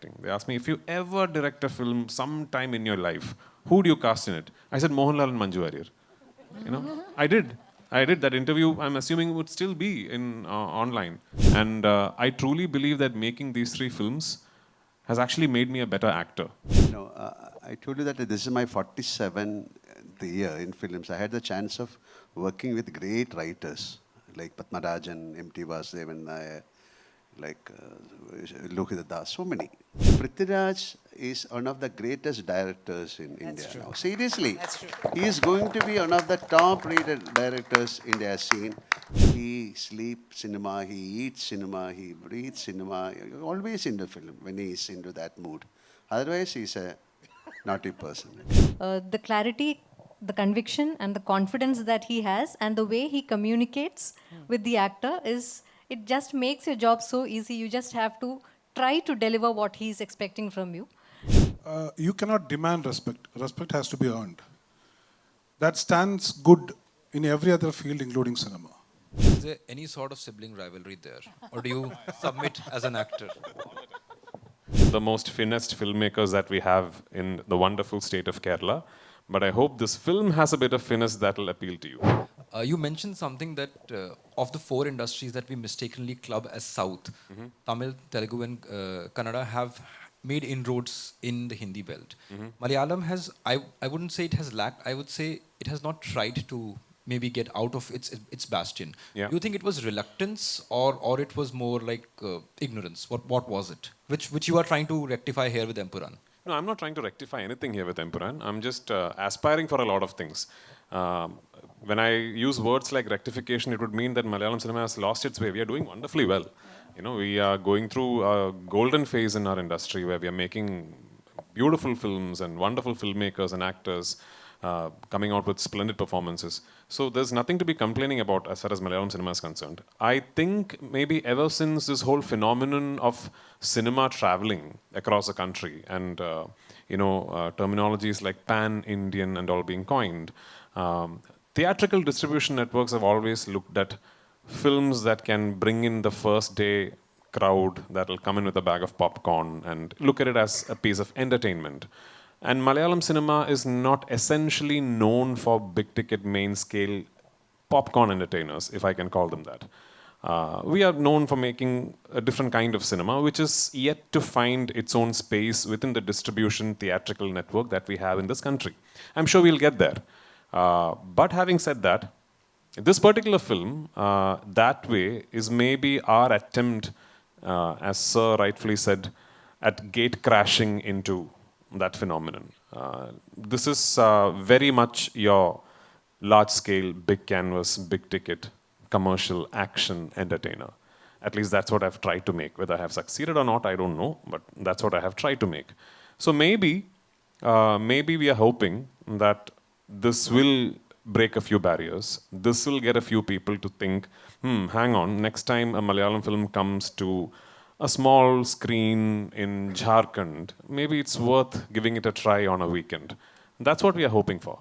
directing. They asked me, if you ever direct a film sometime in your life, who do you cast in it? I said, Mohanlal and Manju Warrier. You know, I did. I did. That interview, I'm assuming, would still be in online. And I truly believe that making these three films has actually made me a better actor. I told you that this is my 47th year in films. I had the chance of working with great writers like Padmarajan, M.T. Vasudevan, like Lohita Das, so many. Prithviraj is one of the greatest directors in India now. Seriously, he is going to be one of the top-rated directors India has seen. He sleeps cinema, he eats cinema, he breathes cinema. Always in the film when he is into that mood. Otherwise, he's a naughty person. The clarity, the conviction, and the confidence that he has, and the way he communicates with the actor is. It just makes your job so easy. You just have to try to deliver what he's expecting from you. You cannot demand respect. Respect has to be earned. That stands good in every other field, including cinema. Is there any sort of sibling rivalry there? Or do you submit as an actor? The most finest filmmakers that we have in the wonderful state of Kerala. But I hope this film has a bit of finesse that will appeal to you. You mentioned something that of the four industries that we mistakenly club as South, Tamil, Telugu and Kannada have made inroads in the Hindi belt. Malayalam has, I wouldn't say it has lacked, I would say it has not tried to maybe get out of its bastion. Yeah. Do you think it was reluctance or it was more like ignorance? What was it? Which you are trying to rectify here with Empuraan? No, I'm not trying to rectify anything here with Empuraan. I'm just aspiring for a lot of things. When I use words like rectification, it would mean that Malayalam cinema has lost its way. We are doing wonderfully well. You know, we are going through a golden phase in our industry where we are making beautiful films and wonderful filmmakers and actors coming out with splendid performances. So there's nothing to be complaining about as far as Malayalam cinema is concerned. I think maybe ever since this whole phenomenon of cinema traveling across the country and terminologies like pan-Indian and all being coined, theatrical distribution networks have always looked at films that can bring in the first day crowd that will come in with a bag of popcorn and look at it as a piece of entertainment. And Malayalam cinema is not essentially known for big ticket main scale popcorn entertainers, if I can call them that. We are known for making a different kind of cinema, which is yet to find its own space within the distribution theatrical network that we have in this country. I'm sure we'll get there. But having said that, this particular film, that way, is maybe our attempt, as Sir rightfully said, at gate crashing into that phenomenon. This is very much your large-scale, big canvas, big ticket, commercial action entertainer. At least that's what I've tried to make. Whether I have succeeded or not, I don't know, but that's what I have tried to make. So maybe we are hoping that this will break a few barriers. This will get a few people to think, hang on, next time a Malayalam film comes to a small screen in Jharkhand, maybe it's worth giving it a try on a weekend. That's what we are hoping for.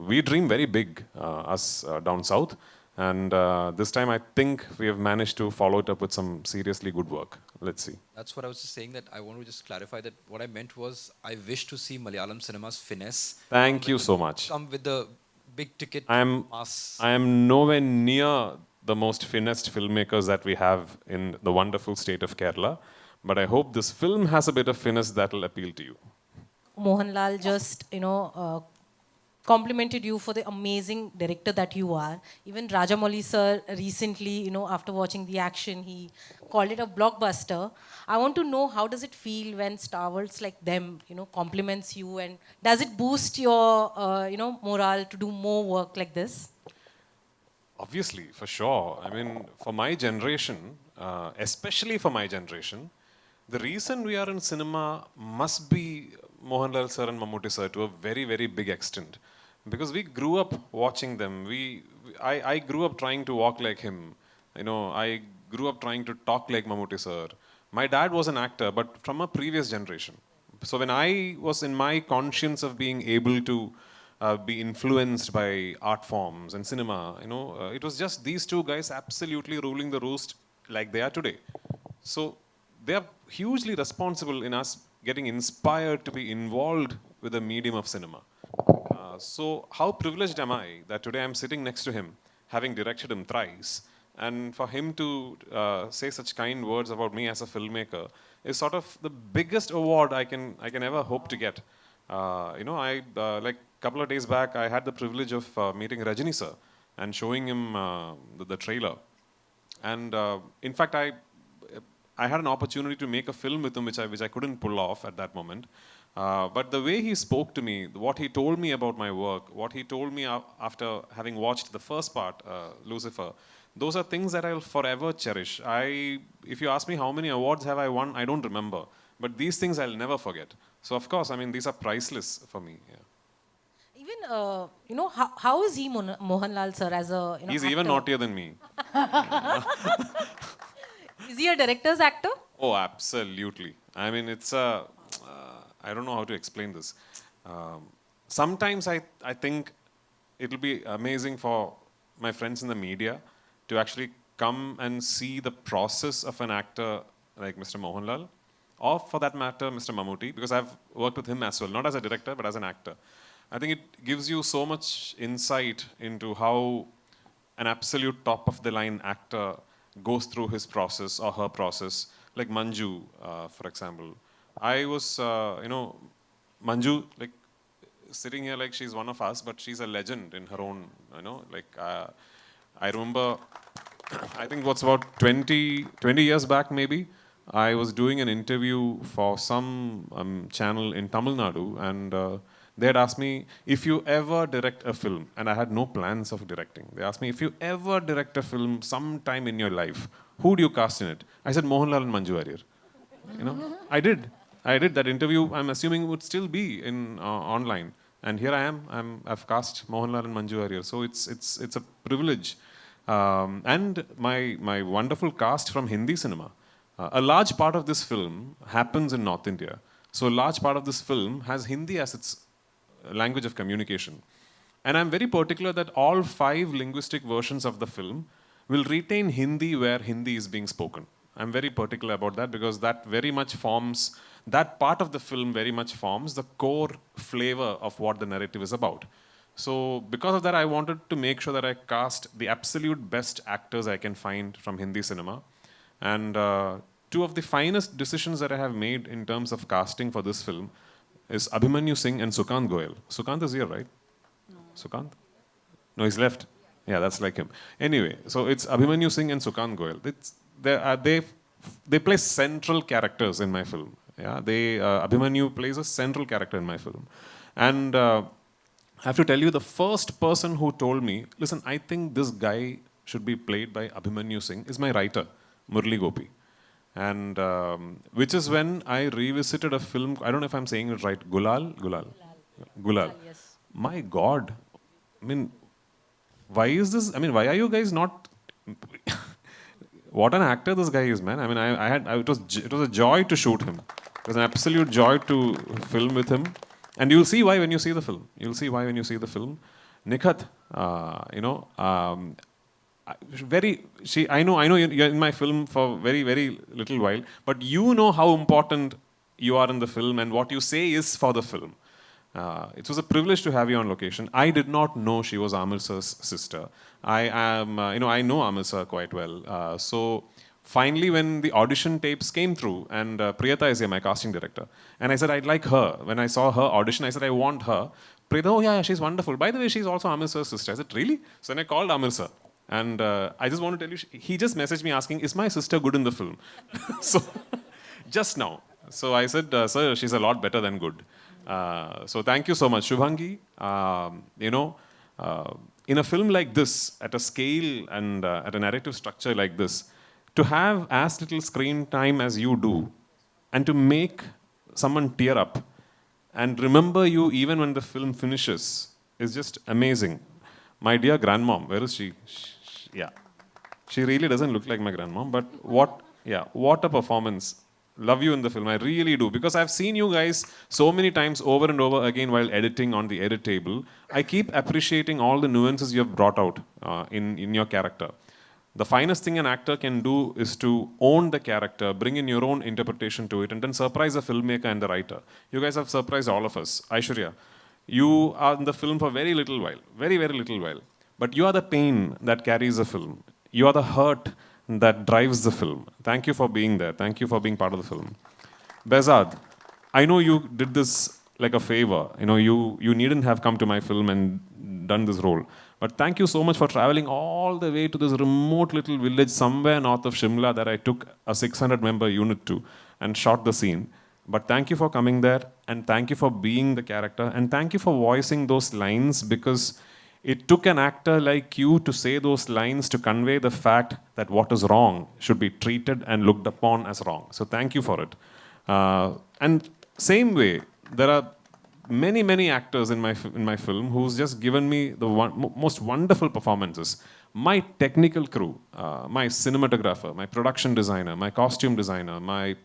We dream very big, us down south. And this time I think we have managed to follow it up with some seriously good work. Let's see. That's what I was just saying, that I want to just clarify that what I meant was I wish to see Malayalam cinema's finesse. Thank you so much. Come with the big ticket mass. I am nowhere near the most finest filmmakers that we have in the wonderful state of Kerala. But I hope this film has a bit of finesse that will appeal to you. Mohanlal just, complimented you for the amazing director that you are. Even Rajamouli sir recently, after watching the action, he called it a blockbuster. I want to know, how does it feel when stalwarts like them, compliments you, and does it boost your, morale to do more work like this? Obviously, for sure. I mean, for my generation, especially for my generation, the reason we are in cinema must be Mohanlal sir and Mammootty sir to a very, very big extent. Because we grew up watching them. I grew up trying to walk like him. I grew up trying to talk like Mammootty sir. My dad was an actor, but from a previous generation. So when I was in my conscience of being able to be influenced by art forms and cinema, it was just these two guys absolutely ruling the roost like they are today. So they are hugely responsible in us getting inspired to be involved with the medium of cinema. So how privileged am I that today I'm sitting next to him, having directed him thrice, and for him to say such kind words about me as a filmmaker is sort of the biggest award I can ever hope to get. I like a couple of days back, I had the privilege of meeting Rajini sir and showing him the trailer. And in fact, I had an opportunity to make a film with him, which I couldn't pull off at that moment. But the way he spoke to me, what he told me about my work, what he told me after having watched the first part, Lucifer, those are things that I'll forever cherish. If you ask me how many awards have I won, I don't remember. But these things I'll never forget. So of course, I mean, these are priceless for me. Yeah. Even, how is he Mohanlal sir as a He's actor? even naughtier than me. Is he a director's actor? Oh, absolutely. I mean, it's a... I don't know how to explain this. Sometimes I think it'll be amazing for my friends in the media to actually come and see the process of an actor like Mr. Mohanlal, or for that matter, Mr. Mammootty, because I've worked with him as well, not as a director, but as an actor. I think it gives you so much insight into how an absolute top-of-the-line actor goes through his process or her process, like Manju, for example. I was, Manju, like, sitting here like she's one of us, but she's a legend in her own, I remember, I think what's about 20 years back maybe, I was doing an interview for some channel in Tamil Nadu, and they had asked me, if you ever direct a film, and I had no plans of directing, they asked me, if you ever direct a film sometime in your life, who do you cast in it? I said, Mohanlal and Manju Warrier. I did. That interview, I'm assuming, would still be in online. And here I am. I've cast Mohanlal and Manju Warrier. So it's a privilege. And my wonderful cast from Hindi cinema. A large part of this film happens in North India. So a large part of this film has Hindi as its language of communication. And I'm very particular that all 5 linguistic versions of the film will retain Hindi where Hindi is being spoken. I'm very particular about that because that very much forms, that part of the film very much forms the core flavor of what the narrative is about. So because of that, I wanted to make sure that I cast the absolute best actors I can find from Hindi cinema. And 2 of the finest decisions that I have made in terms of casting for this film is Abhimanyu Singh and Sukant Goyal. Sukant is here, right? No. Sukant? No, he's left. Yeah, that's like him. Anyway, so it's Abhimanyu Singh and Sukant Goyal. They play central characters in my film. Yeah, Abhimanyu plays a central character in my film. And I have to tell you, the first person who told me, listen, I think this guy should be played by Abhimanyu Singh is my writer, Murali Gopy. And which is when I revisited a film, I don't know if I'm saying it right, Gulal. Yes. My God. I mean, why is this? I mean, why are you guys not... What an actor this guy is, man. I mean, it was a joy to shoot him. It was an absolute joy to film with him. And you'll see why when you see the film. Nikhat, I know you're in my film for very, very little while, but you know how important you are in the film and what you say is for the film. It was a privilege to have you on location. I did not know she was Amir sir's sister. I know Amir sir quite well. So finally, when the audition tapes came through, and Priyata is here, my casting director, and I said, I'd like her. When I saw her audition, I said, I want her. Priyata, oh yeah, she's wonderful. By the way, she's also Amir sir's sister. I said, really? So then I called Amir sir. And I just want to tell you, he just messaged me asking, is my sister good in the film? So, just now. So I said, sir, she's a lot better than good. So thank you so much. Shubhangi, in a film like this, at a scale and at a narrative structure like this, to have as little screen time as you do, and to make someone tear up, and remember you even when the film finishes, is just amazing. My dear grandmom, where is she? Yeah. She really doesn't look like my grandmom, but what a performance. Love you in the film, I really do. Because I've seen you guys so many times over and over again while editing on the edit table. I keep appreciating all the nuances you have brought out in your character. The finest thing an actor can do is to own the character, bring in your own interpretation to it, and then surprise the filmmaker and the writer. You guys have surprised all of us. Aishwarya, you are in the film for very little while, very, very little while. But you are the pain that carries the film. You are the hurt that drives the film. Thank you for being there. Thank you for being part of the film. Behzad, I know you did this like a favor. You needn't have come to my film and done this role. But thank you so much for traveling all the way to this remote little village somewhere north of Shimla that I took a 600-member unit to and shot the scene. But thank you for coming there, and thank you for being the character, and thank you for voicing those lines, because it took an actor like you to say those lines to convey the fact that what is wrong should be treated and looked upon as wrong. So thank you for it. And same way, there are many, many actors in my film who's just given me the most wonderful performances. My technical crew, my cinematographer, my production designer, my costume designer, my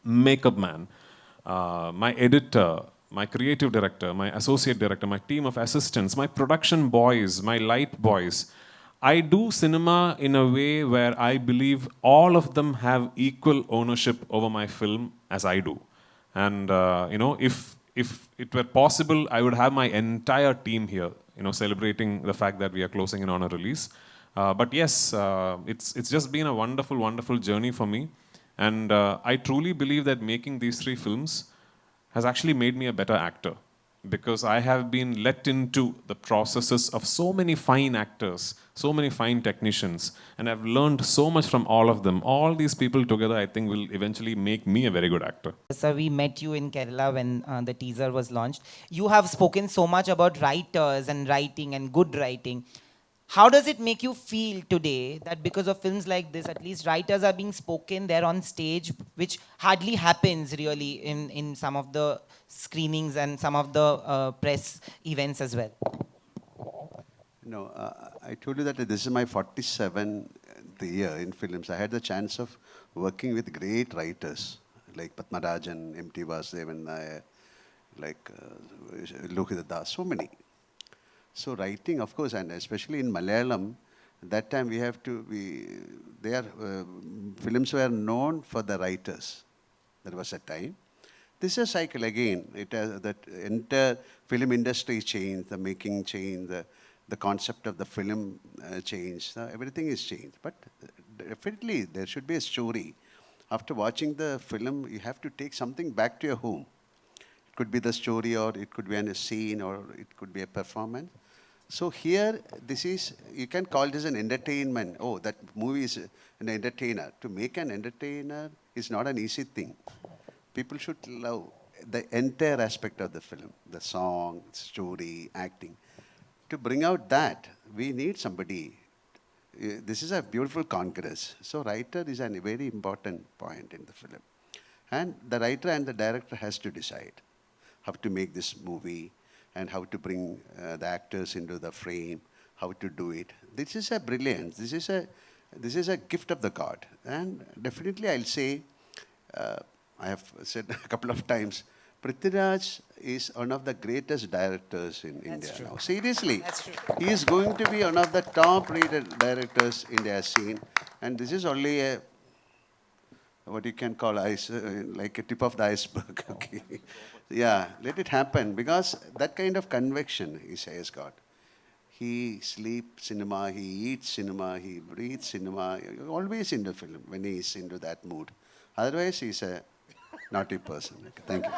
makeup man, my editor, my creative director, my associate director, my team of assistants, my production boys, my light boys. I do cinema in a way where I believe all of them have equal ownership over my film as I do. And if it were possible, I would have my entire team here, celebrating the fact that we are closing in on a release. But yes, it's just been a wonderful, wonderful journey for me. And I truly believe that making these 3 films has actually made me a better actor, because I have been let into the processes of so many fine actors, so many fine technicians, and I've learned so much from all of them. All these people together, I think, will eventually make me a very good actor. Sir, we met you in Kerala when the teaser was launched. You have spoken so much about writers and writing and good writing. How does it make you feel today that because of films like this, at least writers are being spoken there on stage, which hardly happens really in some of the screenings and some of the press events as well? No, I told you that this is my 47th year in films. I had the chance of working with great writers like Pathmarajan, M.T. Vasudevan, like Lohita Das, so many. So writing, of course, and especially in Malayalam, that time films were known for the writers. There was a time. This is a cycle again. It has that entire film industry changed, the making changed, the concept of the film changed. Everything is changed. But definitely there should be a story. After watching the film, you have to take something back to your home. It could be the story, or it could be a scene, or it could be a performance. So here, you can call this an entertainment. Oh, that movie is an entertainer. To make an entertainer is not an easy thing. People should love the entire aspect of the film, the song, story, acting. To bring out that, we need somebody. This is a beautiful congress. So writer is a very important point in the film. And the writer and the director has to decide how to make this movie, and how to bring the actors into the frame, how to do it. This is a brilliance. This is a gift of the God. And definitely I'll say, I have said a couple of times, Prithviraj is one of the greatest directors in India now. Seriously. That's true. He is going to be one of the top-rated directors India has seen. And this is only a, what you can call like a tip of the iceberg. Okay. Yeah, let it happen, because that kind of conviction he has got. He sleeps cinema, he eats cinema, he breathes cinema, always in the film when he is into that mood. Otherwise, he's a naughty person. Okay, thank you.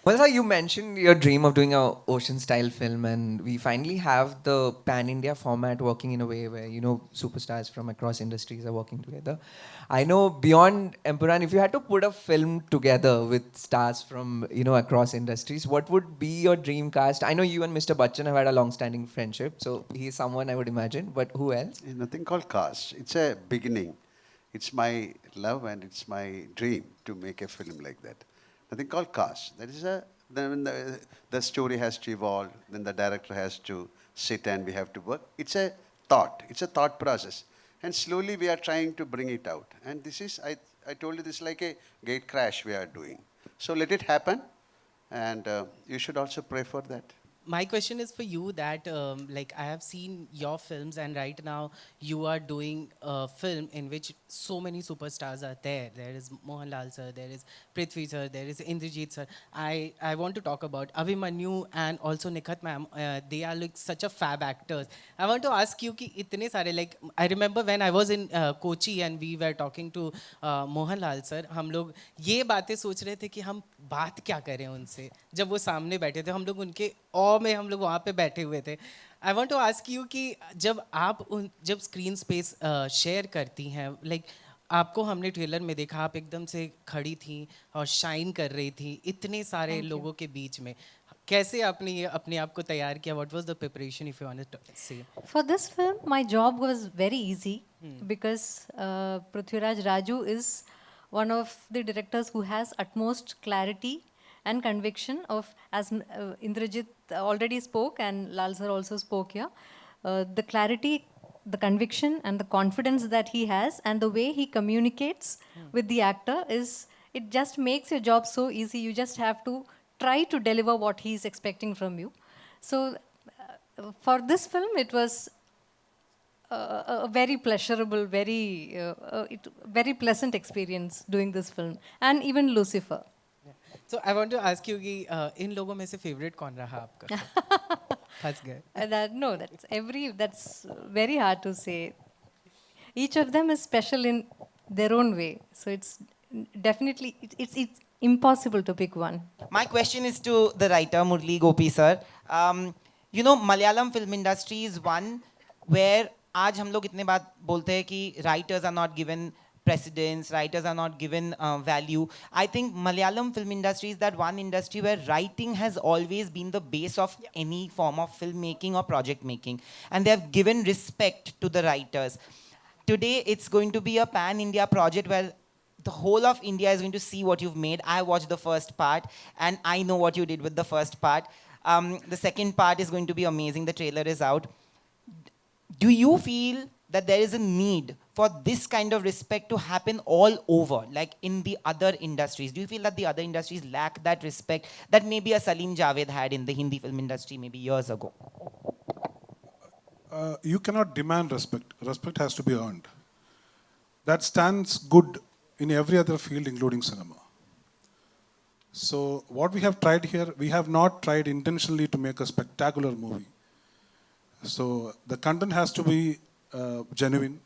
Well, sir, you mentioned your dream of doing a ocean-style film, and we finally have the pan-India format working in a way where, superstars from across industries are working together. I know beyond Empuraan, if you had to put a film together with stars from, across industries, what would be your dream cast? I know you and Mr. Bachchan have had a long-standing friendship, so he's someone I would imagine, but who else? There's nothing called cast. It's a beginning. It's my love and it's my dream to make a film like that. Nothing called cast. That is then the story has to evolve, then the director has to sit and we have to work. It's a thought. It's a thought process. And slowly we are trying to bring it out. And this is, I told you, this is like a gate crash we are doing. So let it happen. And you should also pray for that. my question is for you that like I have seen your films and right now you are doing a film in which so many superstars are there. There is Mohanlal sir, there is Prithvi sir, there is Indrajit sir. I want to talk about Abhimanyu and also Nikhat ma'am. They are like such a fab actors. I want to ask you कि इतने सारे like I remember when I was in Kochi and we were talking to Mohanlal sir. हम लोग ये बातें सोच रहे थे कि हम बात क्या करें उनसे जब वो सामने बैठे थे हम लोग उनके ऑ में हम लोग वहाँ पे बैठे हुए थे I want to ask you कि जब स्क्रीन स्पेस शेयर करती हैं लाइक आपको हमने ट्रेलर में देखा आप एकदम से खड़ी थी और शाइन कर रही थी इतने सारे लोगों के बीच में कैसे आपने ये अपने आप को तैयार किया what was the preparation if you want to say For this film, my job was very easy because Prithviraj Raju is one of the directors who has utmost clarity and conviction of, as Indrajit already spoke and Lal sir also spoke here, the clarity, the conviction and the confidence that he has and the way he communicates with the actor is, it just makes your job so easy. You just have to try to deliver what he's expecting from you. So for this film, it was a very pleasurable, very pleasant experience doing this film, and even Lucifer. So I want to ask you कि इन लोगों में से favourite कौन रहा आपका फंस गए No, that's very hard to say. Each of them is special in their own way, so it's definitely it's impossible to pick one. My question is to the writer Murali Gopy sir. You know, Malayalam film industry is one where आज हम लोग इतने बात बोलते हैं कि writers are not given precedence, writers are not given value. I think Malayalam film industry is that one industry where writing has always been the base of any form of filmmaking or project making. And they have given respect to the writers. Today, it's going to be a pan-India project where the whole of India is going to see what you've made. I watched the first part, and I know what you did with the first part. The second part is going to be amazing. The trailer is out. Do you feel that there is a need for this kind of respect to happen all over, like in the other industries? Do you feel that the other industries lack that respect that maybe a Salim Javed had in the Hindi film industry maybe years ago? You cannot demand respect. Respect has to be earned. That stands good in every other field, including cinema. So what we have tried here, we have not tried intentionally to make a spectacular movie. So the content has to be genuine.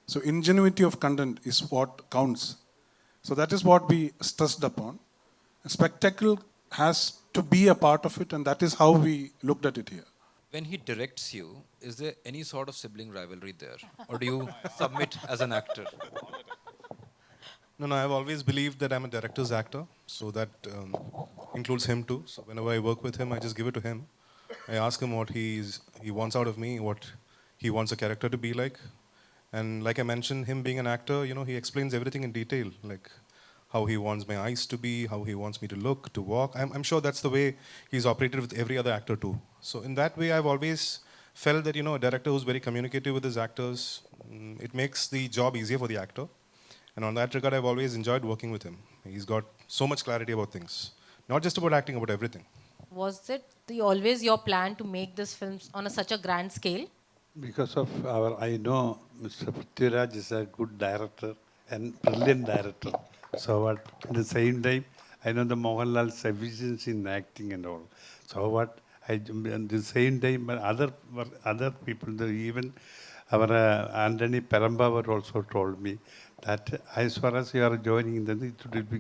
So ingenuity of content is what counts. So that is what we stressed upon. A spectacle has to be a part of it, and that is how we looked at it here. When he directs you, is there any sort of sibling rivalry there? Or do you submit as an actor? No, I've always believed that I'm a director's actor, so that includes him too. So whenever I work with him, I just give it to him. I ask him what he wants out of me, what he wants a character to be like. And like I mentioned, him being an actor, you know, he explains everything in detail, like how he wants my eyes to be, how he wants me to look, to walk. I'm sure that's the way he's operated with every other actor too. So in that way, I've always felt that, you know, a director who's very communicative with his actors, it makes the job easier for the actor. And on that regard, I've always enjoyed working with him. He's got so much clarity about things. Not just about acting, about everything. Was it always your plan to make this film on such a grand scale? Because of I know Mr. Prithviraj is a good director and brilliant director. So what, at the same time, I know the Mohanlal's efficiency in acting and all. So what, at the same time, other people, even our Antony Perumbavoor also told me that as far as you are joining, then it would be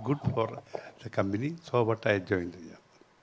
good for the company. So what I joined.